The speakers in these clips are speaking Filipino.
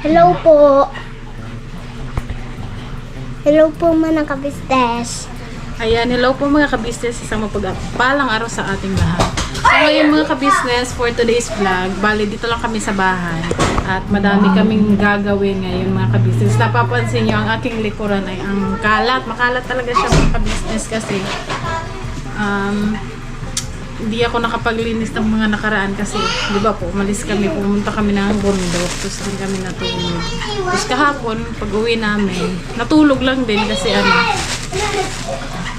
Hello po. Hello po mga kabistes. Ayan, hello po mga kabisnes, isang mapagpalang araw sa ating lahat. So ngayon mga kabisnes, for today's vlog, bali dito lang kami sa bahay at madami kaming gagawin ngayon mga kabisnes. Napapansin nyo, ang aking likuran ay ang kalat. Makalat talaga siya mga kabisnes kasi hindi ako nakapaglinis ng mga nakaraan kasi, di ba po, umalis kami, pumunta kami ng bundok, tapos din kami natulog. Tapos kahapon, pag uwi namin, natulog lang din kasi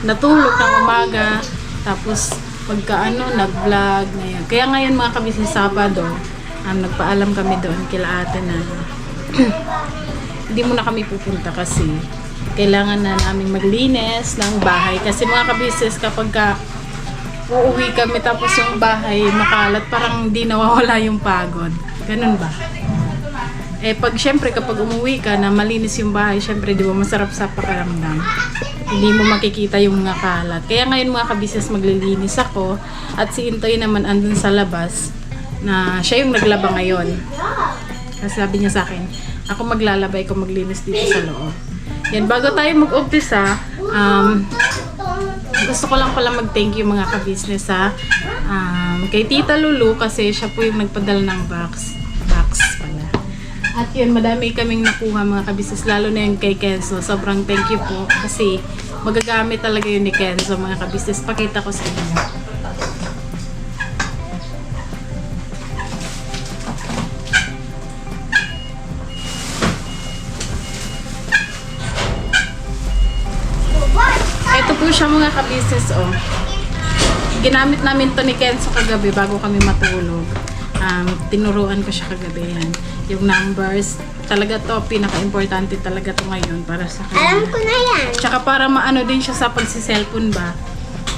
natulog ng umaga, tapos pagka nag-vlog ngayon. Kaya ngayon mga kabisnes, Sabado, nagpaalam kami doon kila ate na hindi muna kami pupunta kasi kailangan na namin maglinis ng bahay. Kasi mga kabisnes, kapag uuwi kami tapos yung bahay makalat, parang hindi nawawala yung pagod. Ganun ba? Syempre kapag umuwi ka na malinis yung bahay, syempre di ba masarap sa pakiramdam. Hindi mo makikita yung mga kalat. Kaya ngayon mga kabisnes, maglilinis ako at si Intoy naman andun sa labas na siya yung naglaba ngayon. Kasi sabi niya sa akin, ako maglalaba, ikaw maglinis dito sa loob. Yan, bago tayo mag-umpisa, gusto ko lang pala mag-thank you mga kabisnes kay Tita Lulu kasi siya po yung nagpadala ng box pala. At yun, madami kaming nakuha mga kabisnes, lalo na yung kay Kenzo. Sobrang thank you po kasi magagamit talaga yun ni Kenzo mga kabisnes. Pakita ko sa inyo. Ito po siya mga kabisnes, oh. Ginamit namin to ni Kenzo kagabi bago kami matulog. Tinuruan ko siya kagabi yan. Yung numbers, talaga to, pinaka-importante talaga to ngayon para sa kanya. Alam ko na yan. Tsaka para maano din siya sa pagsiselfon ba?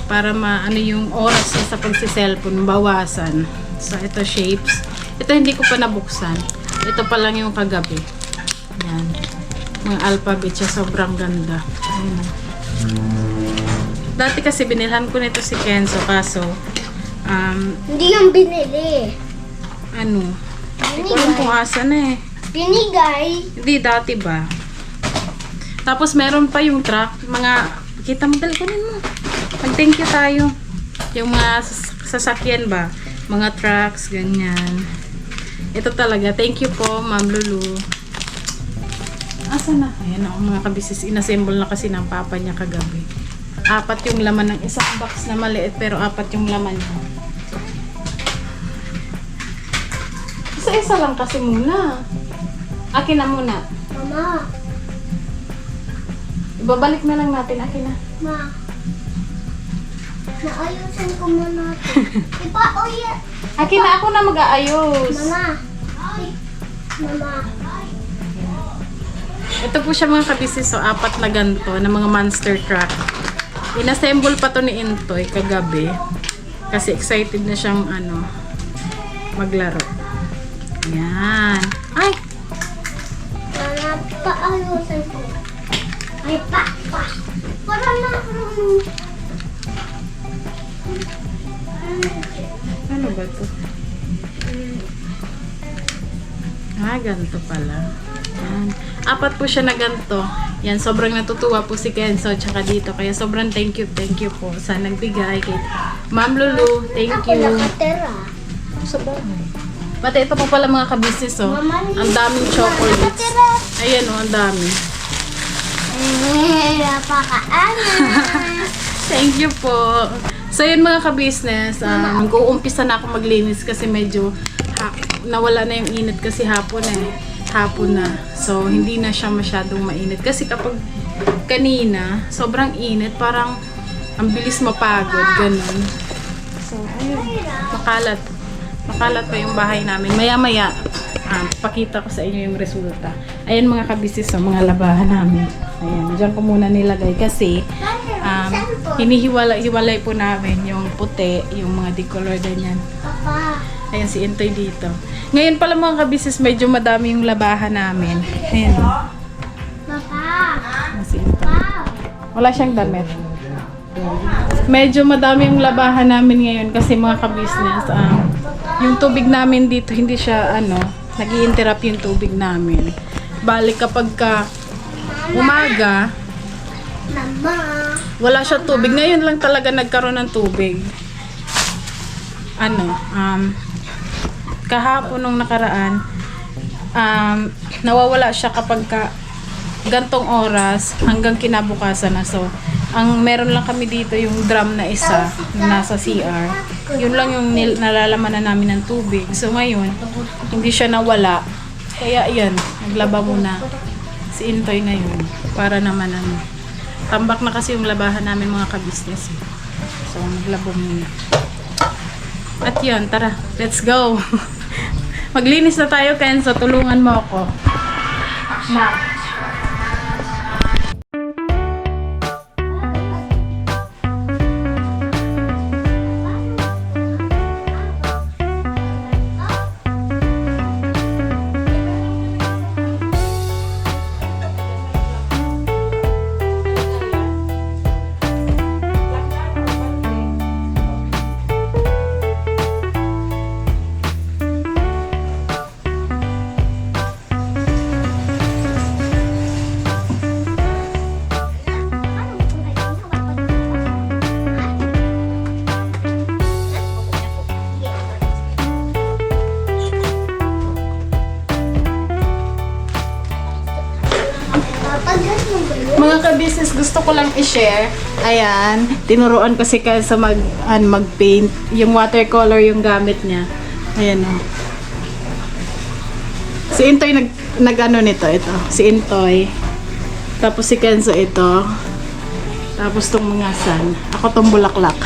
Para maano yung oras niya sa pagsiselfon, bawasan. So, ito shapes. Ito hindi ko pa nabuksan. Ito pa lang yung kagabi. Yan. Mga alphabet siya, sobrang ganda. Ayan. Dati kasi binilhan ko nito si Kenzo kaso Hindi yung binili. hindi ko alam kung asa na eh. Binigay. Hindi, dati ba? Tapos meron pa yung truck, mga, kita mo, kunin mo. Mag-thank you tayo. Yung mga sasakyan ba? Mga trucks, ganyan. Ito talaga, thank you po, Ma'am Lulu. Asa na? Ayan ako mga kabisis, inassemble na kasi ng papa niya kagabi. 4 yung laman ng isang box na maliit, pero 4 yung laman niya. Isa-isa lang kasi muna. Akin na muna. Mama. Ibabalik na lang natin. Akin na. Ma. Naayusin ko muna ito. Ipa, oye. Akin na, ako na mag-aayos. Mama. Mama. Ito po siya mga kabisnes. So, 4 na ganito na mga monster truck. Inassemble pa to ni Intoy kagabi. Kasi excited na siyang maglaro. Ayan. Ay! Mama, paayusin ko. Ay, pa. Para marunong. Ano ba to? Ganito pala. Yan. 4 po siya na ganito. Yan, sobrang natutuwa po si Kenzo tsaka dito. Kaya sobrang thank you po sa nagbigay kay Ma'am Lulu. Thank Ako you. nakatira. Sa bahay. Pati ito po pala mga kabisnes, oh. Mama, Ang daming chocolates. Ayan, oh, ang dami. Napakaana. Thank you po. So, yun mga kabisnes. Mag-uumpisa na ako maglinis kasi medyo nawala na yung init kasi hapon na. So, hindi na siya masyadong mainit. Kasi kapag kanina, sobrang init, parang ang bilis mapagod, ganun. So, ayun. Makalat pa yung bahay namin. Maya-maya, pakita ko sa inyo yung resulta. Ayan mga kabisnes, mga labahan namin. Ayan, dyan ko muna nilagay kasi hinihiwalay po namin yung puti, yung mga decolor ganyan. Papa. Ayan si Intoy dito. Ngayon pala mga kabisnes, medyo madami yung labahan namin. Ayan. Papa. Ayan si Intoy. Wow. Wala siyang damit. Medyo madami yung labahan namin ngayon kasi mga kabisnes, yung tubig namin dito hindi siya nag-i-interrupt yung tubig namin. Balik kapag ka umaga, Mama. wala siya tubig. Ngayon lang talaga nagkaroon ng tubig. Kahapon nung nakaraan, nawawala siya kapag ka gantong oras hanggang kinabukasan na. So, ang meron lang kami dito yung drum na isa na nasa CR. Yun lang yung nalalaman na namin ng tubig. So, ngayon, hindi siya nawala. Kaya, yan, naglaba muna si Intoy ngayon. Para naman, tambak na kasi yung labahan namin mga ka-business. So, naglabo muna. At yun, tara, let's go. Maglinis na tayo, Kenzo. Tulungan mo ako. Na. Mga ka-business, gusto ko lang i-share. Ayan, tinuruan ko si Kyle sa mag-paint. Yung watercolor yung gamit niya. Ayan o. Si Intoy nag-ano nito, ito. Si Intoy. Tapos si Kenzo ito. Tapos tong mga san. Ako tong bulaklak.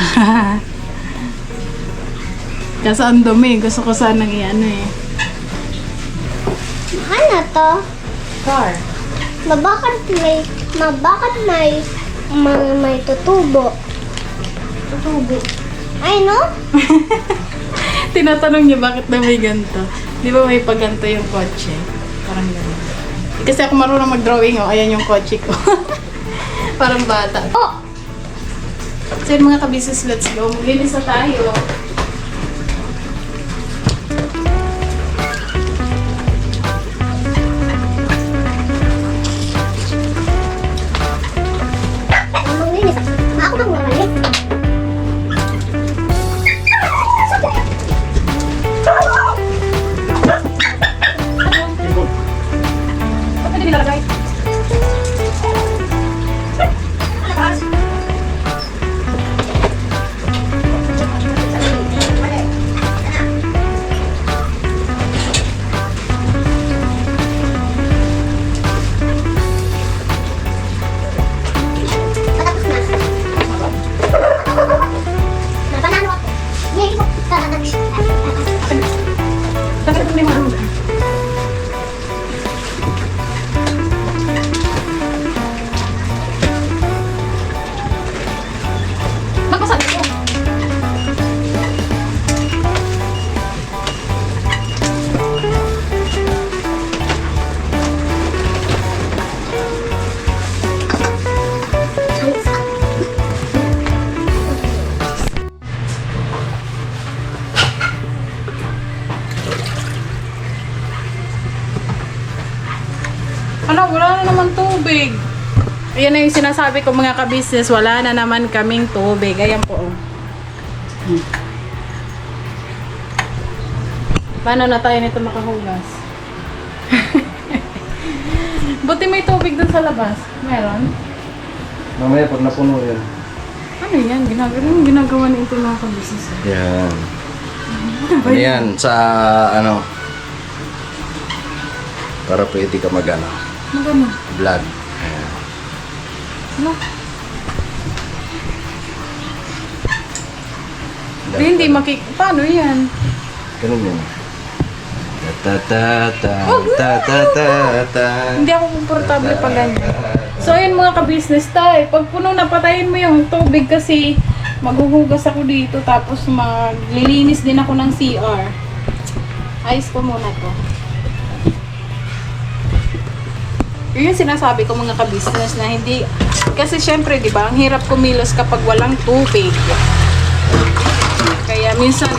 Kasi ang dumi. Gusto ko sanang i-ano eh. Ano to? Car. Bakit may tutubo? Tutubo. Ay, no? Tinatanong niya bakit na may ganito. Di ba may paganto yung kotse? Parang gano'n. Kasi ako marunong mag-drawing, oh. Ayan yung kotse ko. Parang bata. Oh! So yun mga ka-business, let's go. Maglinis na tayo. Ako bang mamalik? Pwede nilalagay. Tapos ito may mga ano. Magpasal ko. Ano, wala na naman tubig. Ayan na yung sinasabi ko mga ka-business, wala na naman kaming tubig. Ayan po. Oh. Paano na tayo nito makahugas? Buti may tubig dun sa labas. Meron? Mamaya pag napuno yun. Ano yan? Ginagawa na ito mga ka-business. Yan. Ano yan? Sa ano? Para pwede ka mag-ano. Magano? Vlog. Ayan. Ano? Hindi paano yan? Ganun yun. Ta-ta-ta-ta-ta-ta-ta. Hindi ako komportable pag ganyan. So ayun mga ka-business tayo. Pag puno na, patayin mo yung tubig kasi maghuhugas ako dito tapos maglilinis din ako ng CR. Ayos ko muna to. Yun yung sinasabi ko mga ka-business na hindi, kasi syempre di ba ang hirap kumilos kapag walang tubig. Kaya minsan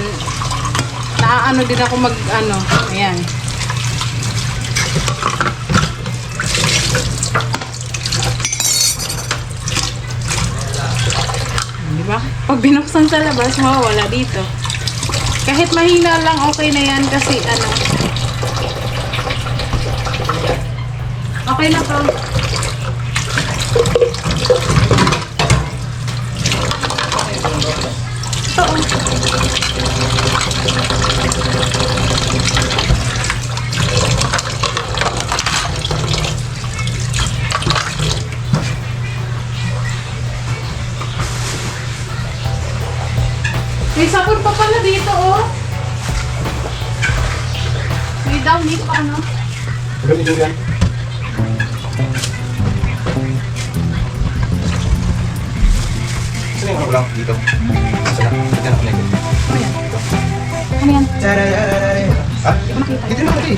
naaano din ako ayan. Di ba? Pag binuksan sa labas, mawawala dito. Kahit mahina lang, okay na yan kasi ano. Okay na to. Oo. May sabon pa pala dito, oh. May downy pa, ano? Ganito yan. Saan yung ano lang dito? Saan na? Dito na connected. Ano yan? Ano yan? Ah? Dito na natin.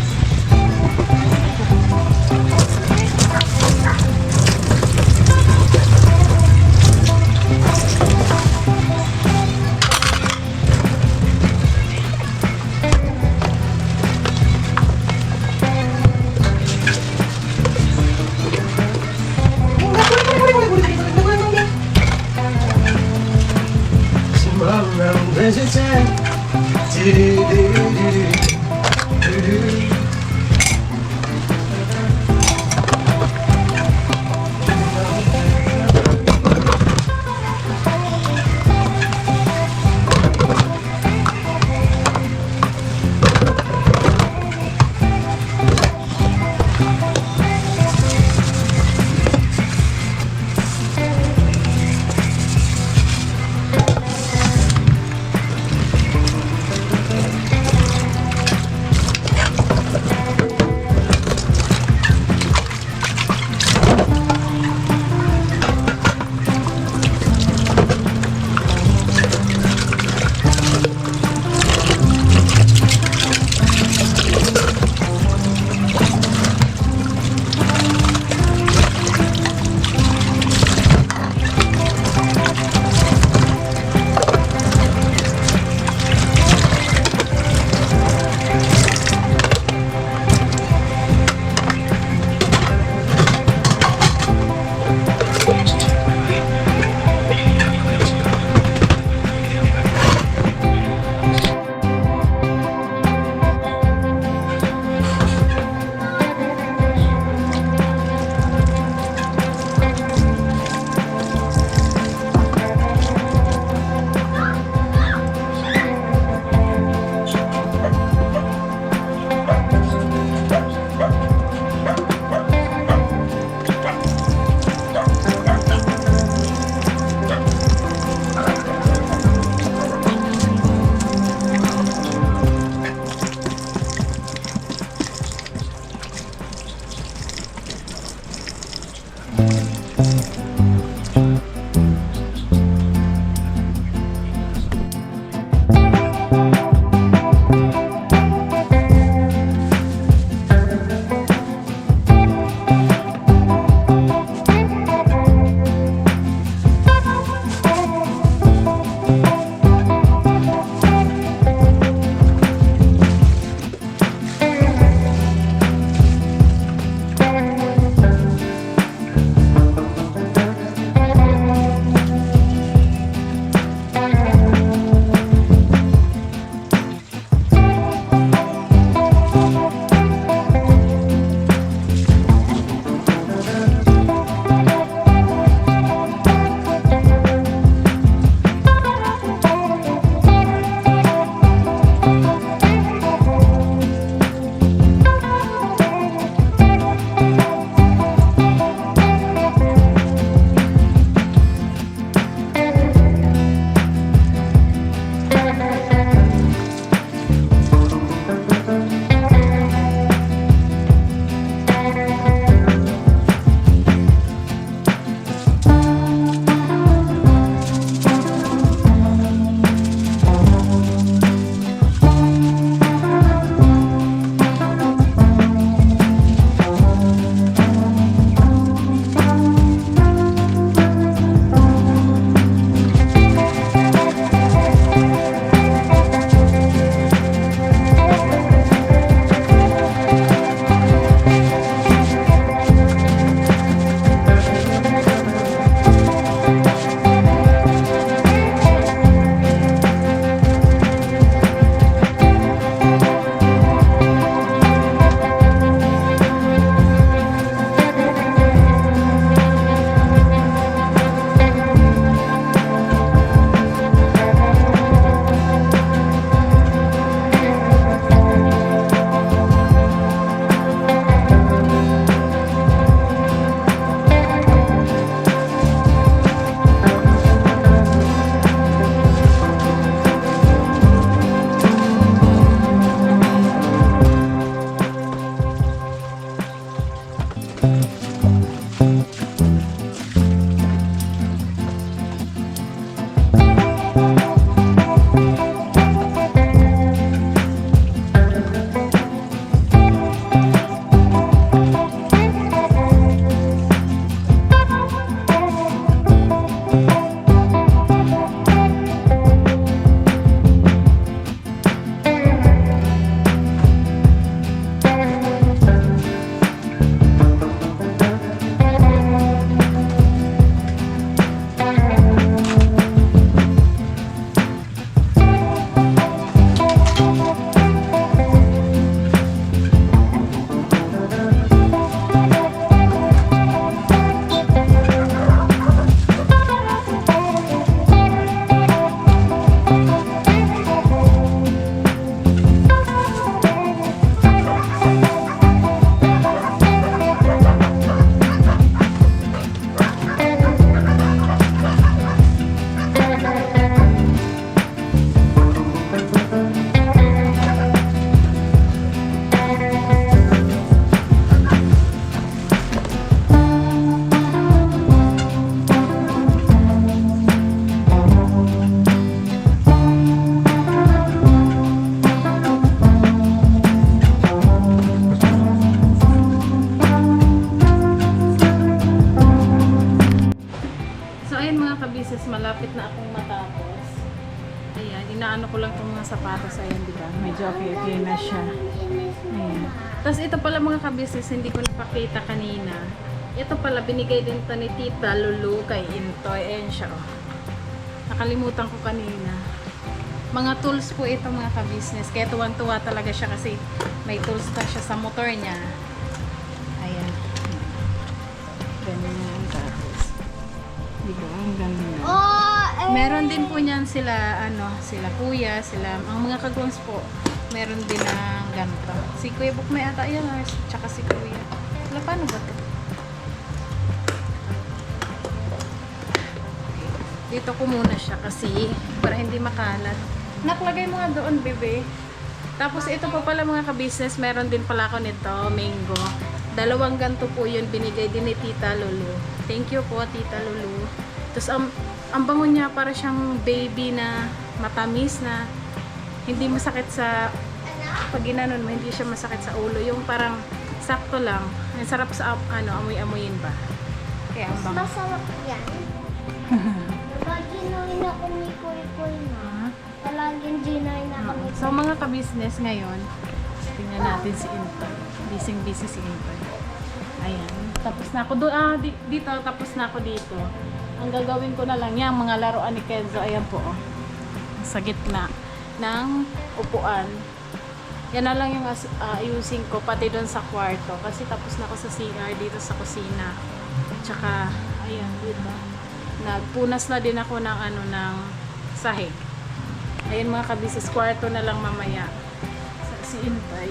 mga sapatos, ayan, di ba? Medyo okay na siya. Ayan. Tapos ito pala mga ka-business, hindi ko napakita kanina. Ito pala, binigay din to ni Tita Lulu kay Intoy. Ayan siya, oh. Nakalimutan ko kanina. Mga tools po ito mga ka-business. Kaya tuwang-tuwa talaga siya kasi may tools pa siya sa motor niya. Ayan. Ganyan. Tapos, di ba? Ang ganda. Meron din po niyan sila, sila kuya, ang mga kagwangs po, meron din ng ganito. Si Kuya Buk may ata yan, tsaka si Kuya. Wala, paano ba ito? Dito ko muna siya kasi, para hindi makalat. Naklagay mo nga doon, bebe. Tapos ito po pala mga ka-business, meron din pala ako nito, mango. 2 ganito po yun, binigay din ni Tita Lulu. Thank you po, Tita Lulu. Tapos ang bango niya para siyang baby na matamis na hindi masakit sa pag ginanon mo, hindi siya masakit sa ulo. Yung parang sakto lang. Ang sarap sa amoy-amoyin ba. Kaya ang bango. Masarap yan. Pag ginoy na kumikoy-koy na, palaging ginoy na kami. So mga ka-business ngayon, tingnan natin si Intoy. Busy si Intoy. Ayan. Tapos na ako doon. Dito. Tapos na ako dito. Ang gagawin ko na lang yan, mga laruan ni Kenzo. Ayan po, oh. Sa gitna ng upuan. Yan na lang yung ayusin ko, pati doon sa kwarto. Kasi tapos na ako sa CR, dito sa kusina. Tsaka, ayan, dito. Nagpunas na din ako ng ng sahig. Ayan mga kabisis, kwarto na lang mamaya. Si Intay.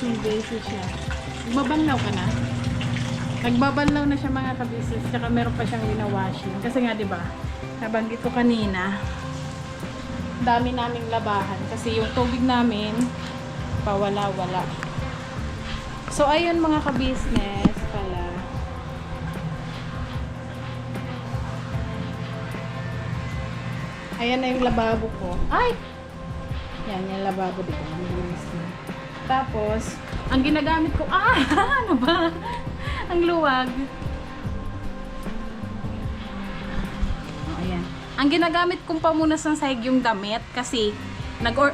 Busy siya. Nagbabanlaw ka na? Nagbabanlaw na siya mga kabisis. Tsaka meron pa siyang winawashing. Kasi nga diba, nabanggit ko kanina, dami naming labahan. Kasi yung tubig namin, pawala-wala. So ayun mga ka-business pala. Ayan na yung lababo ko. Ay! Yan, yung lababo dito. Tapos, ang ginagamit ko, ano ba? Ang luwag. Ayan. Ang ginagamit kong pamunas ng sahig yung damit kasi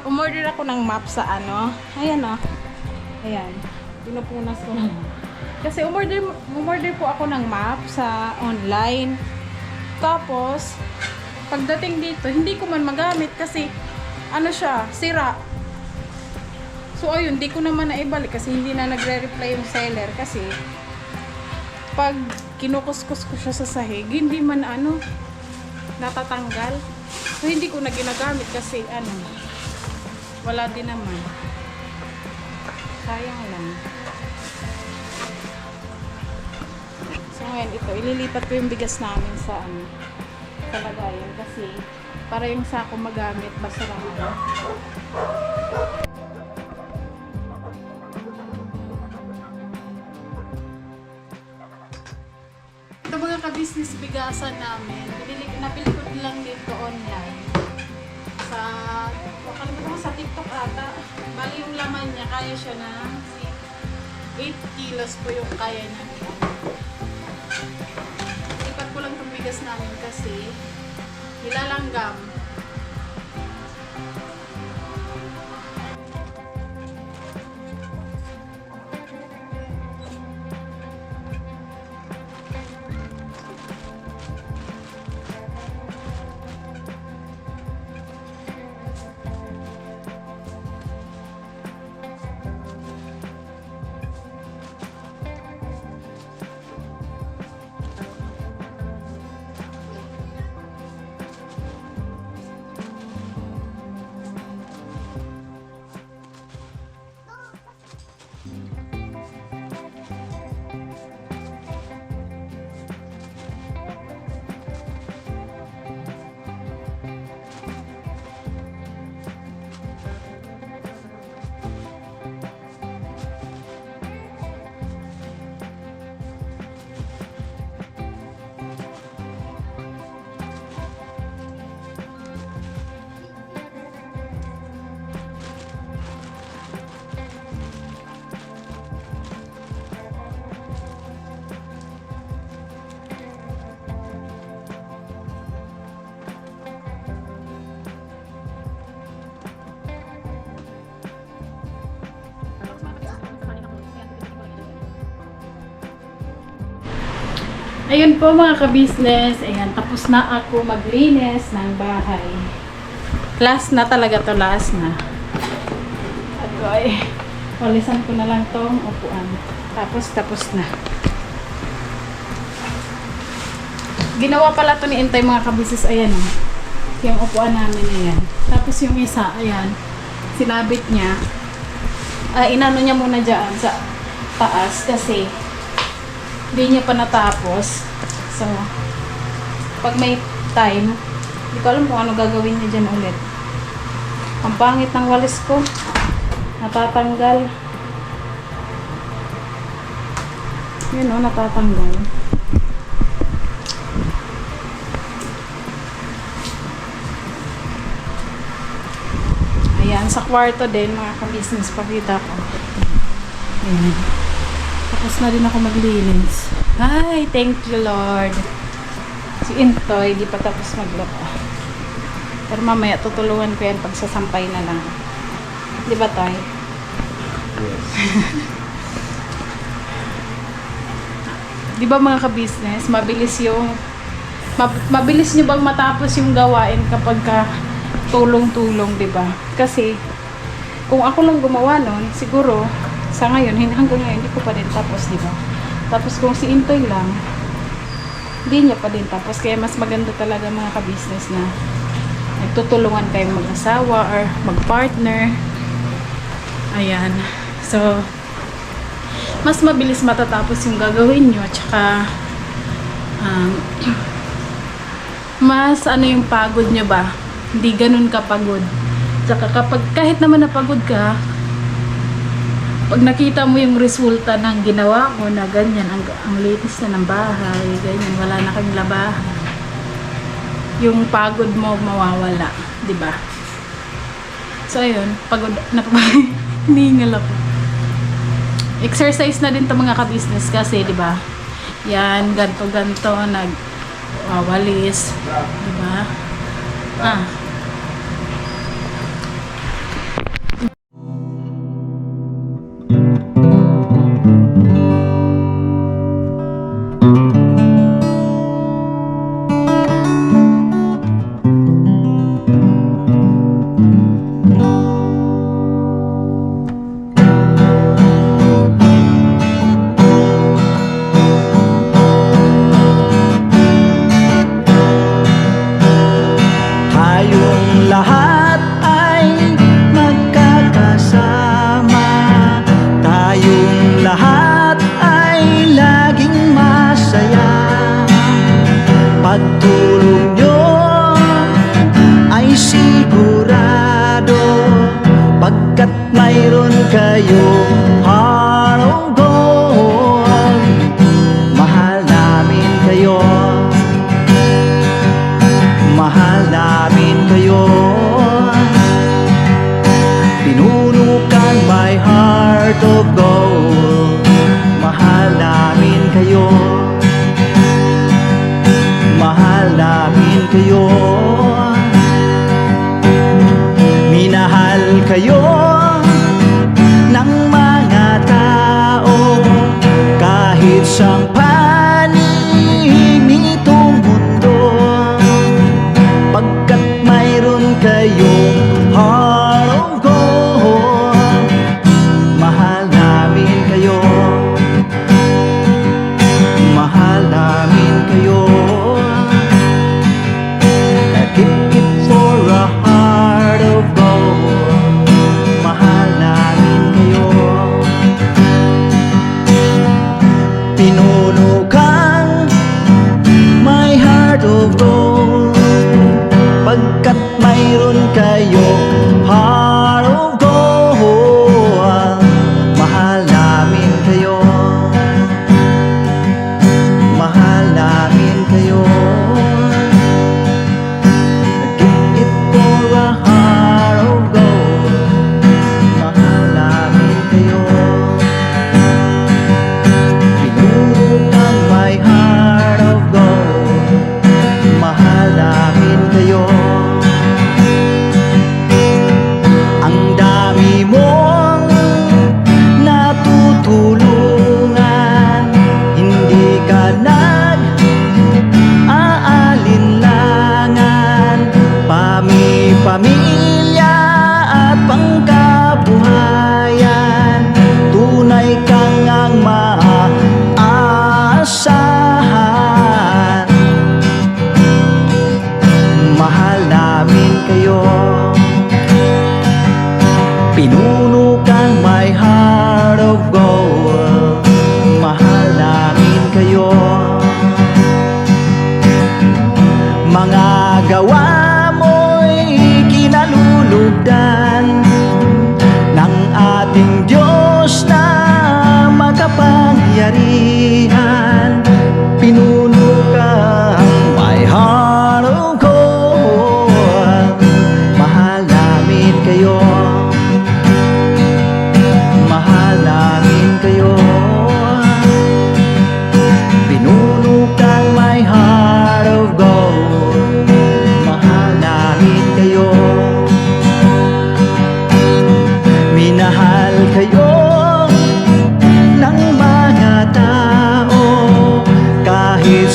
umorder ako ng map sa Ayan o. Ayan. Pinupunas ko na. Kasi umorder po ako ng map sa online. Tapos, pagdating dito, hindi ko man magamit kasi siya, sira. So, ayun, di ko naman naibalik kasi hindi na nagre-reply yung seller kasi pag kinukuskus ko siya sa sahig, hindi man natatanggal. So, hindi ko na ginagamit kasi wala din naman. Sayang lang. So, ngayon, ito, ililipat ko yung bigas namin sa sa lagayan kasi para yung sako magamit basta lang Ito mga ka-business bigasan namin. Nabili ko lang dito online. Nakalimutan ko sa TikTok ata. Bali yung laman niya, kaya siya na 8 kilos po yung kaya niya. Lipat ko lang itong bigas namin kasi nilalanggam. Ayun po mga ka-business. Ayan, tapos na ako maglinis ng bahay. Last na talaga to, last na. At ay, walisan ko na lang tong upuan. Tapos na. Ginawa pala to ni Intay mga ka-business. Ayan o. Yung upuan namin, ayan. Tapos yung isa, ayan. Sinabit niya. Inano niya muna dyan sa taas kasi hindi niya pa natapos. So, pag may time, hindi ko alam kung ano gagawin niya dyan ulit. Ang pangit ng walis ko. Natatanggal. Yun o, natatanggal. Ayan, sa kwarto din, mga ka-business, pakita ko. Ayan. Tapos na din ako maglinis. Ay, thank you, Lord. Si Intoy, di pa tapos magloko. Pero mamaya, tutulungan ko yan pagsasampay na lang. Di ba, Toy? Yes. Di ba, mga ka-business, mabilis yung... mabilis nyo bang matapos yung gawain kapag ka tulong-tulong, di ba? Kasi, kung ako lang gumawa nun, siguro, sa ngayon, hanggang ngayon, hindi ko pa din tapos, di ba? Tapos kung si Intoy lang, hindi niya pa din tapos. Kaya mas maganda talaga mga ka-business na nagtutulungan kayong mag-asawa or mag-partner. Ayan. So, mas mabilis matatapos yung gagawin nyo. Tsaka, mas ano yung pagod nyo ba? Hindi ganun kapagod. Tsaka kapag kahit naman napagod ka, pag nakita mo yung resulta ng ginawa mo na ganyan, ang linis na ng bahay, ganyan, wala na kang labahan, yung pagod mo mawawala, di ba? So ayun, pagod na hiningal ako. Exercise na din to mga ka-business kasi, di ba? Yan, ganto nagwawalis, di ba? Tayong lahat ay magkakasama. Tayong lahat ay laging masaya. Pagtulong nyo ay sigurado, pagkat mayroon kayong heart of gold. Mahal namin kayo, mahal namin kayo. Pinuno kang my heart of gold. Mahal namin kayo, mahal namin kayo. Minahal kayo ng mga tao kahit siyang panig nitong mundo, pagkat mayroon kayong heart of gold. Mahal namin kayo, mahal namin kayo. I give it for a heart of gold. Mahal namin kayo. Pinuno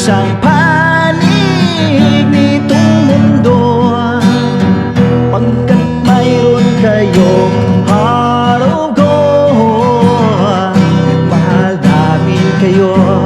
isang panig nitong mundo, pagkat mayroon kayong heart of gold. Mahal namin kayo.